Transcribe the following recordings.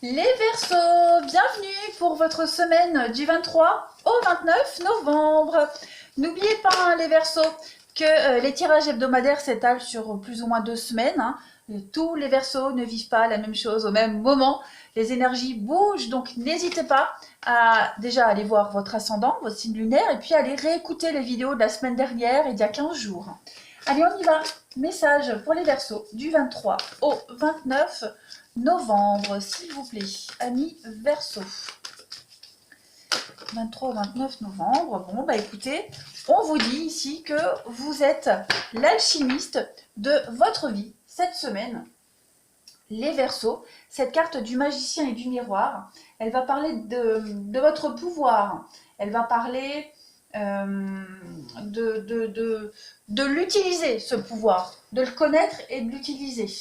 Les Verseaux, bienvenue pour votre semaine du 23 au 29 novembre. N'oubliez pas, hein, les Verseaux, que les tirages hebdomadaires s'étalent sur plus ou moins 2 semaines. Hein. Tous les Verseaux ne vivent pas la même chose au même moment. Les énergies bougent, donc n'hésitez pas à déjà aller voir votre ascendant, votre signe lunaire, et puis aller réécouter les vidéos de la semaine dernière et d'il y a 15 jours. Allez, on y va. Message pour les Verseaux du 23 au 29 novembre, s'il vous plaît, amis Verseaux. 23 au 29 novembre. Bon, bah écoutez, on vous dit ici que vous êtes l'alchimiste de votre vie cette semaine. Les Verseaux, cette carte du magicien et du miroir, elle va parler de votre pouvoir. Elle va parler de l'utiliser, ce pouvoir, de le connaître et de l'utiliser.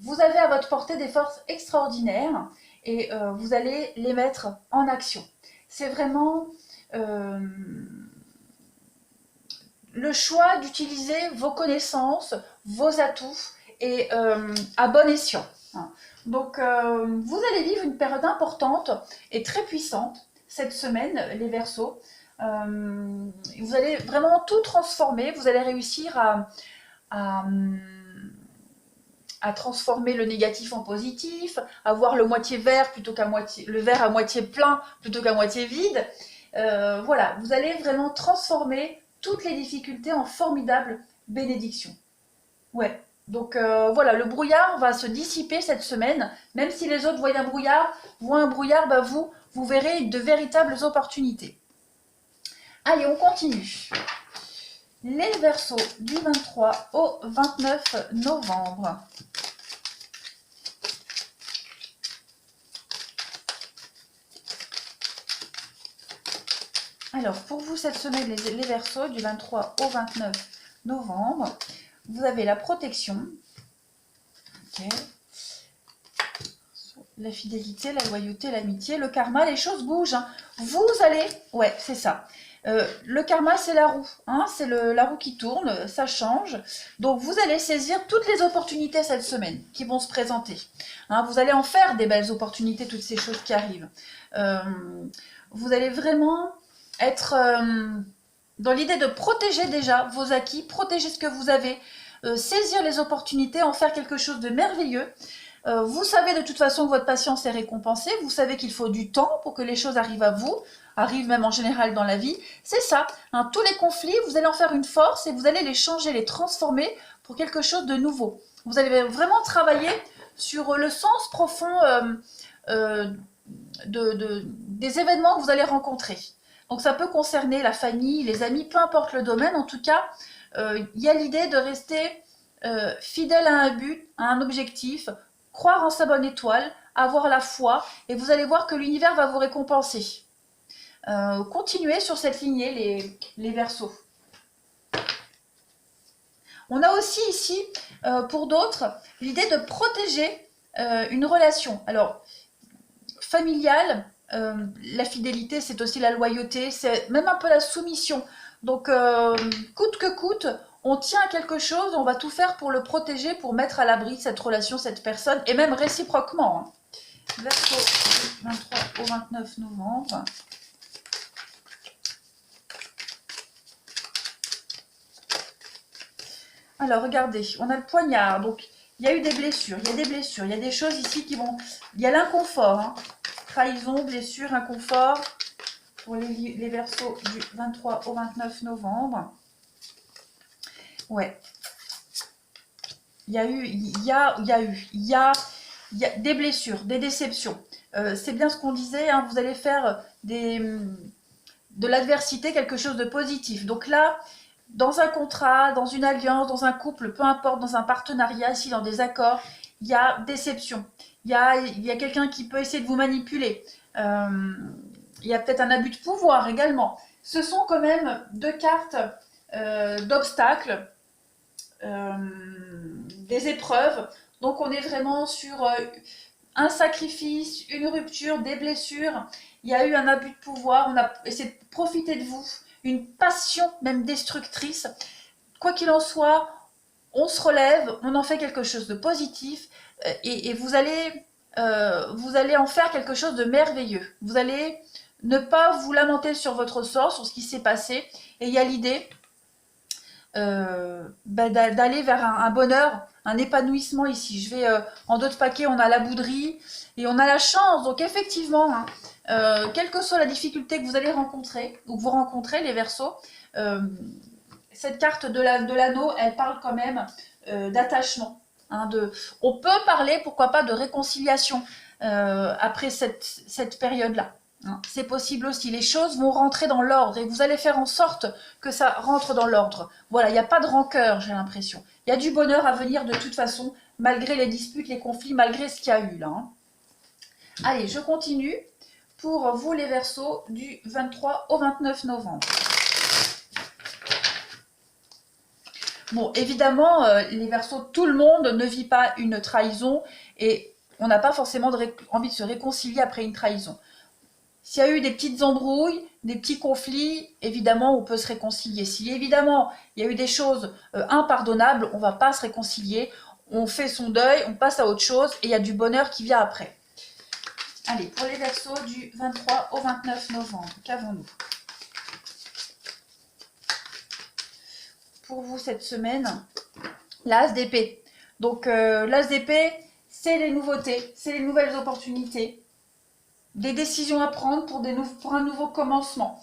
Vous avez à votre portée des forces extraordinaires et vous allez les mettre en action. C'est vraiment le choix d'utiliser vos connaissances, vos atouts et à bon escient. Donc vous allez vivre une période importante et très puissante cette semaine, les Verseaux. Vous allez vraiment tout transformer, vous allez réussir à transformer le négatif en positif, à voir le moitié vert plutôt qu'à moitié, le verre à moitié plein plutôt qu'à moitié vide. Voilà, vous allez vraiment transformer toutes les difficultés en formidables bénédictions. Ouais, donc voilà, le brouillard va se dissiper cette semaine, même si les autres voient un brouillard, bah vous verrez de véritables opportunités. Allez, on continue. Les Verseaux du 23 au 29 novembre. Alors, pour vous, cette semaine, les Verseaux, du 23 au 29 novembre, vous avez la protection, okay, la fidélité, la loyauté, l'amitié, le karma, les choses bougent. Hein. Vous allez... Ouais, c'est ça. Le karma, c'est la roue. Hein, c'est la roue qui tourne, ça change. Donc, vous allez saisir toutes les opportunités cette semaine qui vont se présenter. Hein, vous allez en faire des belles opportunités, toutes ces choses qui arrivent. Vous allez vraiment être dans l'idée de protéger déjà vos acquis, protéger ce que vous avez, saisir les opportunités, en faire quelque chose de merveilleux. Vous savez de toute façon que votre patience est récompensée, vous savez qu'il faut du temps pour que les choses arrivent à vous, arrivent même en général dans la vie. C'est ça, hein, tous les conflits, vous allez en faire une force et vous allez les changer, les transformer pour quelque chose de nouveau. Vous allez vraiment travailler sur le sens profond des événements que vous allez rencontrer. Donc ça peut concerner la famille, les amis, peu importe le domaine. En tout cas, il y a l'idée de rester fidèle à un but, à un objectif, croire en sa bonne étoile, avoir la foi, et vous allez voir que l'univers va vous récompenser. Continuez sur cette lignée, les Verseaux. On a aussi ici, pour d'autres, l'idée de protéger une relation. Alors, familiale, la fidélité, c'est aussi la loyauté, c'est même un peu la soumission. Donc, coûte que coûte, on tient à quelque chose, on va tout faire pour le protéger, pour mettre à l'abri cette relation, cette personne, et même réciproquement. Hein. Verseau du 23 au 29 novembre. Alors, regardez, on a le poignard, donc il y a eu des blessures, il y a des blessures, il y a des choses ici qui vont... Il y a l'inconfort, hein. Trahison, blessure, inconfort, pour les Verseaux du 23 au 29 novembre. Ouais. Il y a des blessures, des déceptions. C'est bien ce qu'on disait, hein, vous allez faire de l'adversité quelque chose de positif. Donc là, dans un contrat, dans une alliance, dans un couple, peu importe, dans un partenariat, ici dans des accords, il y a déception. Il y a quelqu'un qui peut essayer de vous manipuler. Il y a peut-être un abus de pouvoir également. Ce sont quand même deux cartes d'obstacles, des épreuves. Donc on est vraiment sur un sacrifice, une rupture, des blessures. Il y a eu un abus de pouvoir, on a essayé de profiter de vous, une passion même destructrice. Quoi qu'il en soit, on se relève, on en fait quelque chose de positif et vous allez vous allez en faire quelque chose de merveilleux. Vous allez ne pas vous lamenter sur votre sort, sur ce qui s'est passé. Et il y a l'idée d'aller vers un bonheur, un épanouissement ici. Je vais en d'autres paquets, on a la bouderie et on a la chance. Donc effectivement, hein, quelle que soit la difficulté que vous allez rencontrer, ou que vous rencontrez les Verseaux, cette carte de l'anneau, elle parle quand même d'attachement. Hein, on peut parler, pourquoi pas, de réconciliation après cette période-là. Hein. C'est possible aussi. Les choses vont rentrer dans l'ordre et vous allez faire en sorte que ça rentre dans l'ordre. Voilà, il n'y a pas de rancœur, j'ai l'impression. Il y a du bonheur à venir de toute façon, malgré les disputes, les conflits, malgré ce qu'il y a eu là. Hein. Allez, je continue pour vous les Verseaux du 23 au 29 novembre. Bon, évidemment, les Verseaux, tout le monde ne vit pas une trahison et on n'a pas forcément envie de se réconcilier après une trahison. S'il y a eu des petites embrouilles, des petits conflits, évidemment, on peut se réconcilier. Si évidemment, il y a eu des choses impardonnables, on ne va pas se réconcilier. On fait son deuil, on passe à autre chose et il y a du bonheur qui vient après. Allez, pour les Verseaux du 23 au 29 novembre, qu'avons-nous ? Pour vous cette semaine, l'As d'épée. Donc l'As d'épée, c'est les nouveautés, c'est les nouvelles opportunités, des décisions à prendre pour un nouveau commencement.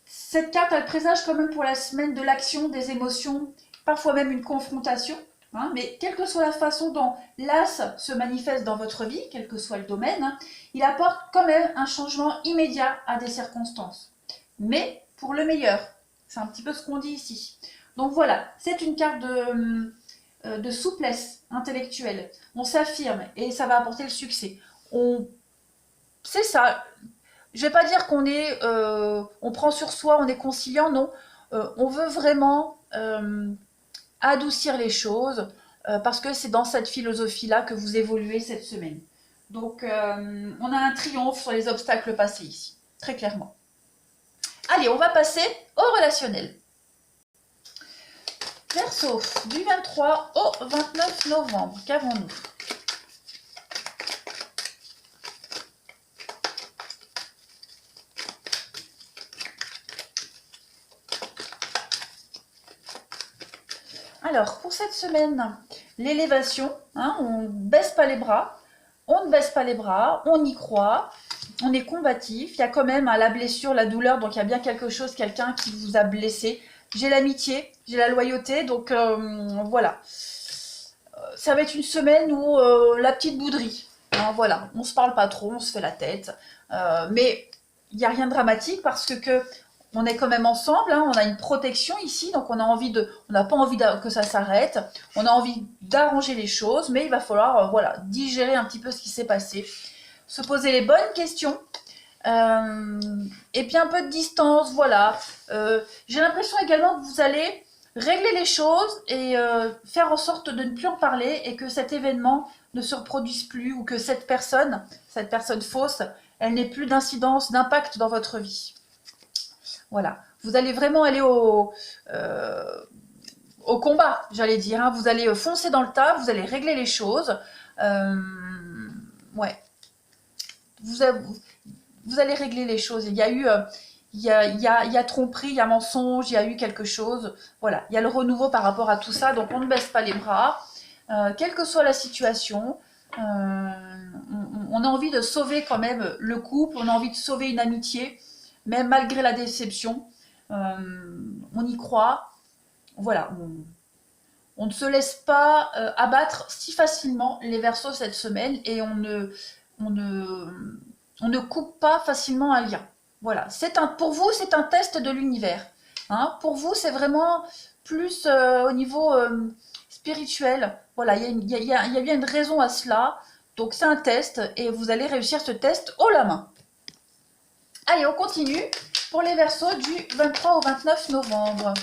Cette carte, elle présage quand même pour la semaine de l'action, des émotions, parfois même une confrontation. Hein, mais quelle que soit la façon dont l'As se manifeste dans votre vie, quel que soit le domaine, hein, il apporte quand même un changement immédiat à des circonstances. Mais pour le meilleur. C'est un petit peu ce qu'on dit ici. Donc voilà, c'est une carte de souplesse intellectuelle. On s'affirme et ça va apporter le succès. C'est ça. Je ne vais pas dire on prend sur soi, on est conciliant, non. On veut vraiment adoucir les choses parce que c'est dans cette philosophie-là que vous évoluez cette semaine. Donc on a un triomphe sur les obstacles passés ici, très clairement. Allez, on va passer au relationnel. Verseau, du 23 au 29 novembre, qu'avons-nous ? Alors, pour cette semaine, l'élévation, hein, on ne baisse pas les bras, on ne baisse pas les bras, on y croit, on est combatif, il y a quand même la blessure, la douleur, donc il y a bien quelque chose, quelqu'un qui vous a blessé. J'ai l'amitié, j'ai la loyauté, donc voilà. Ça va être une semaine où la petite bouderie, hein, voilà, on se parle pas trop, on se fait la tête, mais il n'y a rien de dramatique parce que on est quand même ensemble, hein, on a une protection ici, donc on n'a pas envie que ça s'arrête, on a envie d'arranger les choses, mais il va falloir voilà, digérer un petit peu ce qui s'est passé, se poser les bonnes questions, et puis un peu de distance, voilà. J'ai l'impression également que vous allez régler les choses et faire en sorte de ne plus en parler et que cet événement ne se reproduise plus ou que cette personne fausse, elle n'ait plus d'incidence, d'impact dans votre vie. Voilà, vous allez vraiment aller au combat, j'allais dire. Hein. Vous allez foncer dans le tas, vous allez régler les choses. Ouais. Vous allez régler les choses. Il y a eu, il y a tromperie, il y a mensonge, il y a eu quelque chose. Voilà, il y a le renouveau par rapport à tout ça. Donc on ne baisse pas les bras, quelle que soit la situation. On a envie de sauver quand même le couple, on a envie de sauver une amitié, même malgré la déception. On y croit. Voilà, on ne se laisse pas abattre si facilement les Verseaux cette semaine et on ne coupe pas facilement un lien. Voilà, pour vous, c'est un test de l'univers. Hein. Pour vous, c'est vraiment plus au niveau spirituel. Voilà, il y a bien une raison à cela. Donc, c'est un test et vous allez réussir ce test haut la main. Allez, on continue pour les Verseaux du 23 au 29 novembre.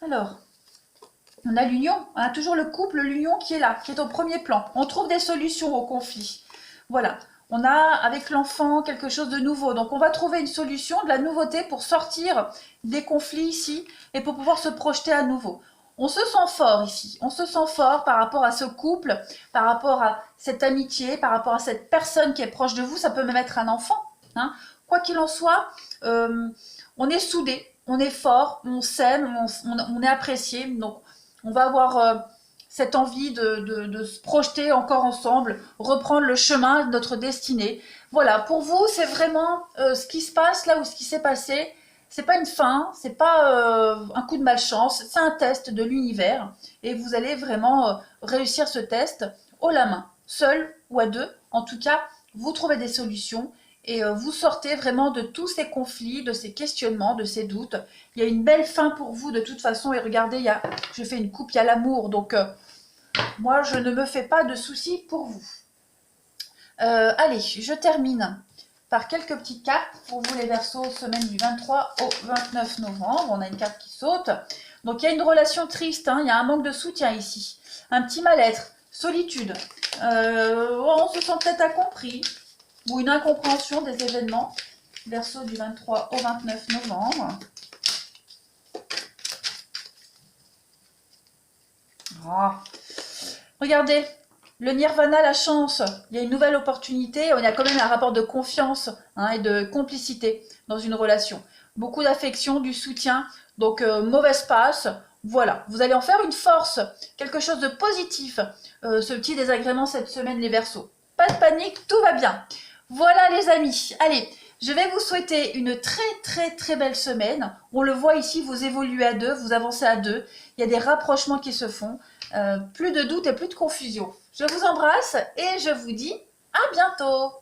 Alors, on a l'union, hein, toujours le couple, l'union qui est là, qui est au premier plan. On trouve des solutions aux conflits. Voilà, on a avec l'enfant quelque chose de nouveau. Donc on va trouver une solution, de la nouveauté pour sortir des conflits ici et pour pouvoir se projeter à nouveau. On se sent fort ici, on se sent fort par rapport à ce couple, par rapport à cette amitié, par rapport à cette personne qui est proche de vous, ça peut même être un enfant. Hein. Quoi qu'il en soit, on est soudés, on est fort, on s'aime, on est apprécié. Donc on va avoir cette envie de se projeter encore ensemble, reprendre le chemin de notre destinée. Voilà, pour vous, c'est vraiment ce qui se passe là ou ce qui s'est passé. C'est pas une fin, c'est pas un coup de malchance, c'est un test de l'univers et vous allez vraiment réussir ce test haut la main, seul ou à deux. En tout cas, vous trouvez des solutions et vous sortez vraiment de tous ces conflits, de ces questionnements, de ces doutes. Il y a une belle fin pour vous de toute façon et regardez, je fais une coupe, il y a l'amour, donc moi je ne me fais pas de soucis pour vous. Allez, je termine par quelques petites cartes pour vous les Verseaux, semaine du 23 au 29 novembre. On a une carte qui saute. Donc il y a une relation triste, hein, il y a un manque de soutien ici, un petit mal-être, solitude. On se sent peut-être incompris ou une incompréhension des événements. Verseau du 23 au 29 novembre. Oh. Regardez. Le nirvana, la chance, il y a une nouvelle opportunité, il y a quand même un rapport de confiance hein, et de complicité dans une relation. Beaucoup d'affection, du soutien, donc mauvaise passe, voilà. Vous allez en faire une force, quelque chose de positif, ce petit désagrément cette semaine les Verseaux. Pas de panique, tout va bien. Voilà les amis, allez, je vais vous souhaiter une très belle semaine. On le voit ici, vous évoluez à deux, vous avancez à deux, il y a des rapprochements qui se font. Plus de doute et plus de confusion. Je vous embrasse et je vous dis à bientôt.